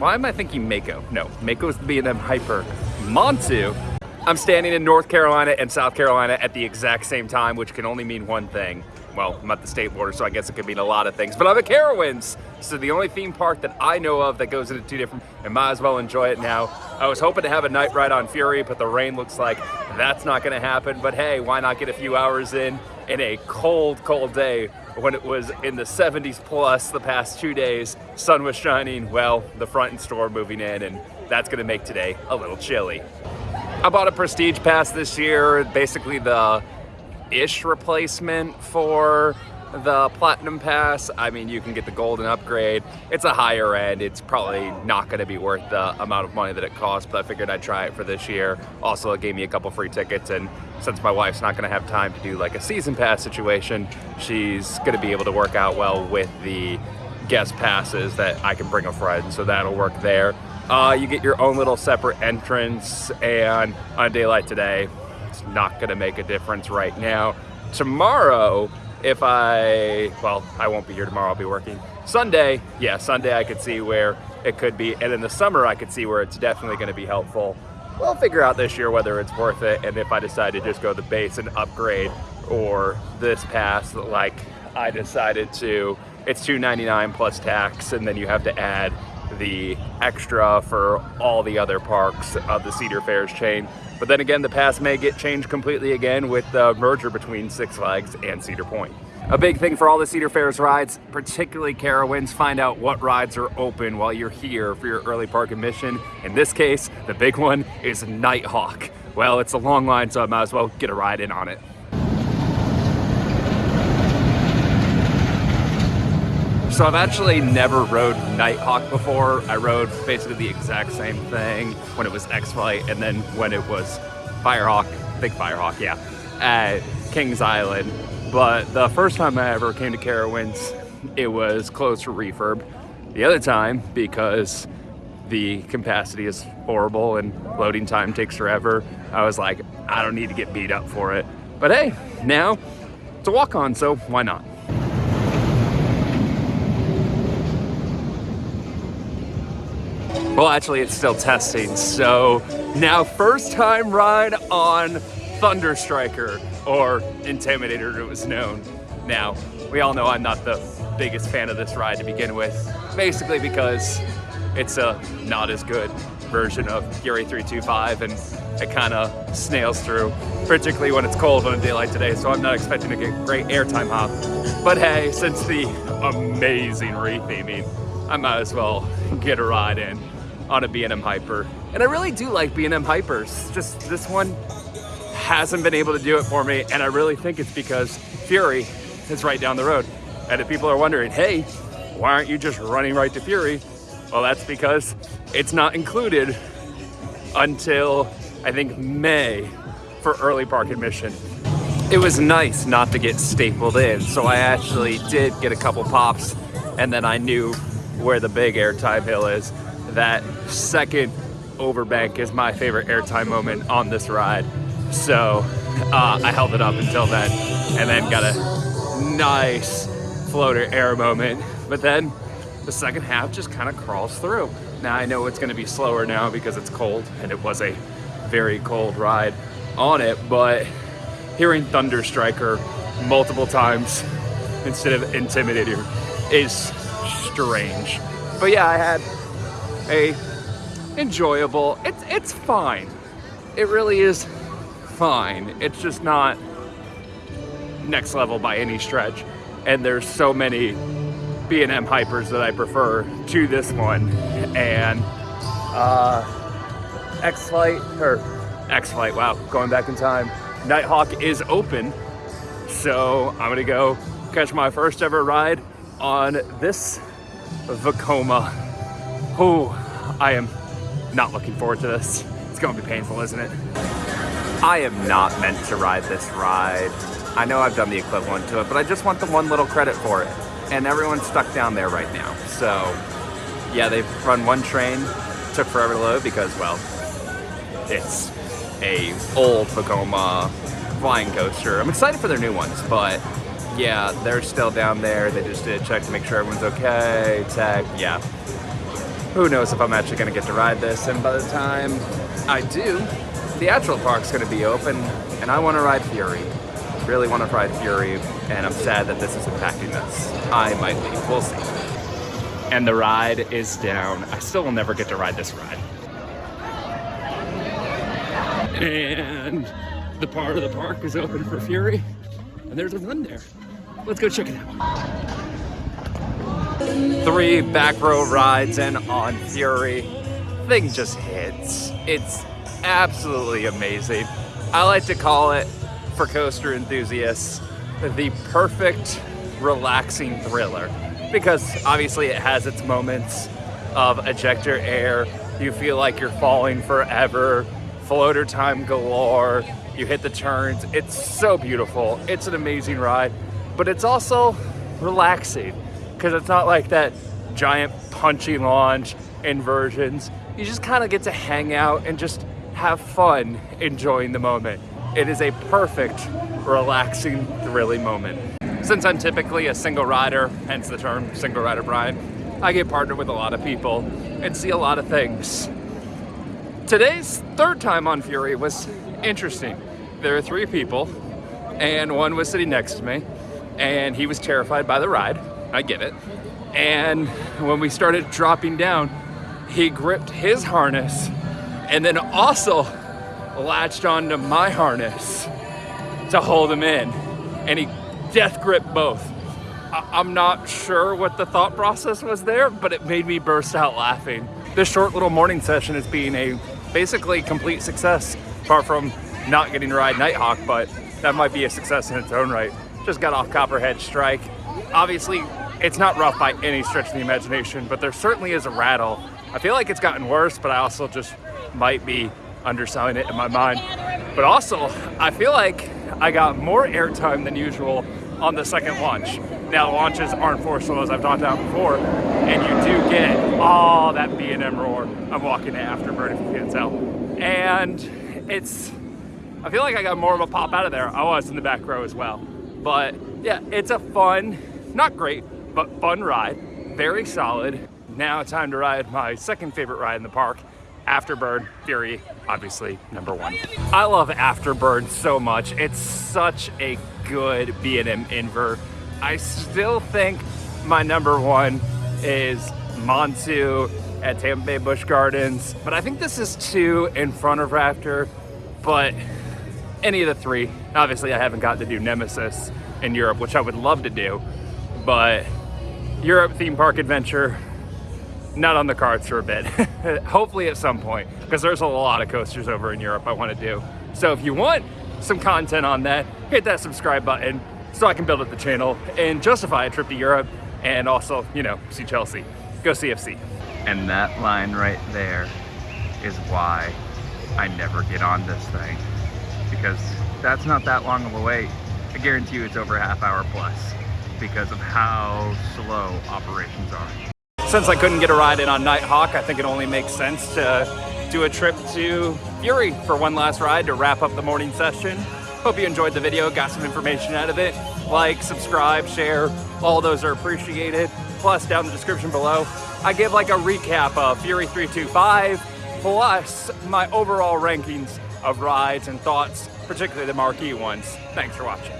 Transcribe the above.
Why am I thinking Mako? No, Mako's the B&M Hyper. Montu. I'm standing in North Carolina and South Carolina at the exact same time, which can only mean one thing. Well, I'm at the state border, so I guess it could mean a lot of things, but I'm at Carowinds. So the only theme park that I know of that goes into two different, and might as well enjoy it now. I was hoping to have a night ride on Fury, but the rain looks like that's not gonna happen. But hey, why not get a few hours in a cold, cold day when it was in the 70s plus the past 2 days, sun was shining, well, the front and store moving in, and that's gonna make today a little chilly. I bought a Prestige Pass this year, basically the ish replacement for the Platinum Pass. I mean, you can get the Golden upgrade. It's a higher end. It's probably not going to be worth the amount of money that it costs, but I figured I'd try it for this year. Also, it gave me a couple free tickets, and since my wife's not going to have time to do like a season pass situation, she's going to be able to work out well with the guest passes that I can bring a friend, so that'll work there. You get your own little separate entrance, and on a day like today, it's not gonna make a difference right now. Tomorrow, I won't be here tomorrow, I'll be working. Sunday, yeah, Sunday I could see where it could be, and in the summer I could see where it's definitely gonna be helpful. We'll figure out this year whether it's worth it, and if I decide to just go the base and upgrade, or this pass, like I decided to, it's $2.99 plus tax, and then you have to add the extra for all the other parks of the Cedar Fair's chain. But then again, the pass may get changed completely again with the merger between Six Flags and Cedar Point. A big thing for all the Cedar Fair's rides, particularly Carowinds, find out what rides are open while you're here for your early park admission. In this case, the big one is Nighthawk. Well, it's a long line, so I might as well get a ride in on it. So I've actually never rode Nighthawk before. I rode basically the exact same thing when it was X-Flight, and then when it was Firehawk, big Firehawk, yeah, at Kings Island. But the first time I ever came to Carowinds, it was closed for refurb. The other time, because the capacity is horrible and loading time takes forever, I was like, I don't need to get beat up for it. But hey, now it's a walk-on, so why not? Well, actually, it's still testing. So now first time ride on Thunder Striker, or Intimidator it was known. Now, we all know I'm not the biggest fan of this ride to begin with, basically because it's a not as good version of Fury 325, and it kind of snails through, particularly when it's cold on a day like today, so I'm not expecting to get great airtime hop. But hey, since the amazing retheming, I might as well get a ride in on a B&M Hyper. And I really do like B&M Hypers, just this one hasn't been able to do it for me, and I really think it's because Fury is right down the road. And if people are wondering, hey, why aren't you just running right to Fury? Well, that's because it's not included until, I think, May for early park admission. It was nice not to get stapled in, so I actually did get a couple pops, and then I knew where the big airtime hill is. That second overbank is my favorite airtime moment on this ride. So I held it up until then, and then got a nice floater air moment. But then the second half just kind of crawls through. Now I know it's gonna be slower now because it's cold, and it was a very cold ride on it, but hearing Thunder Striker multiple times instead of Intimidator is strange. But yeah, I had a enjoyable, it's fine. It really is fine. It's just not next level by any stretch. And there's so many B&M Hypers that I prefer to this one. And X-Flight, wow, going back in time. Nighthawk is open, so I'm gonna go catch my first ever ride on this Vekoma. Oh, I am not looking forward to this. It's gonna be painful, isn't it? I am not meant to ride this ride. I know I've done the equivalent to it, but I just want the one little credit for it. And everyone's stuck down there right now. So yeah, they've run one train, took forever to load because, well, it's a old Vekoma flying coaster. I'm excited for their new ones, but yeah, they're still down there. They just did a check to make sure everyone's okay. Tech, yeah. who knows if I'm actually gonna get to ride this. And by the time I do, the actual park's gonna be open, and I wanna ride Fury. Really wanna ride Fury, and I'm sad that this is impacting this. I might leave, we'll see. And the ride is down. I still will never get to ride this ride. And the part of the park is open for Fury, and there's a run there. Let's go check it out. 3 back row rides in on Fury. Thing just hits. It's absolutely amazing. I like to call it, for coaster enthusiasts, the perfect relaxing thriller, because obviously it has its moments of ejector air. You feel like you're falling forever, floater time galore, you hit the turns. It's so beautiful. It's an amazing ride, but it's also relaxing because it's not like that giant punchy launch inversions. You just kind of get to hang out and just have fun enjoying the moment. It is a perfect, relaxing, thrilling moment. Since I'm typically a single rider, hence the term single rider Brian, I get partnered with a lot of people and see a lot of things. Today's 3rd time on Fury was interesting. There are 3 people, and one was sitting next to me, and he was terrified by the ride. I get it. And when we started dropping down, he gripped his harness and then also latched onto my harness to hold him in, and he death gripped both. I'm not sure what the thought process was there, but it made me burst out laughing. This short little morning session is being a basically complete success, apart from not getting to ride Nighthawk, but that might be a success in its own right. Just got off Copperhead Strike. Obviously, it's not rough by any stretch of the imagination, but there certainly is a rattle. I feel like it's gotten worse, but I also just might be underselling it in my mind. But also, I feel like I got more airtime than usual on the second launch. Now, launches aren't forced slow, as I've talked about before, and you do get all that B&M roar. I'm walking to Afterbird, if you can't tell. And I feel like I got more of a pop out of there. I was in the back row as well. But yeah, it's a fun, not great, but fun ride. Very solid. Now time to ride my second favorite ride in the park, Afterbird Fury, obviously #1. I love Afterbird so much. It's such a good B&M invert. I still think my #1 is Montu at Tampa Bay Busch Gardens, but I think this is 2 in front of Raptor, but any of the 3. Obviously I haven't gotten to do Nemesis in Europe, which I would love to do, but Europe theme park adventure, not on the cards for a bit. Hopefully at some point, because there's a lot of coasters over in Europe I want to do. So if you want some content on that, hit that subscribe button so I can build up the channel and justify a trip to Europe and also, you know, see Chelsea. Go CFC. And that line right there is why I never get on this thing, because that's not that long of a wait. I guarantee you it's over a half hour plus because of how slow operations are. Since I couldn't get a ride in on Nighthawk, I think it only makes sense to do a trip to Fury for one last ride to wrap up the morning session. Hope you enjoyed the video, got some information out of it. Like, subscribe, share, all those are appreciated. Plus, down in the description below, I give like a recap of Fury 325, plus my overall rankings of rides and thoughts, particularly the marquee ones. Thanks for watching.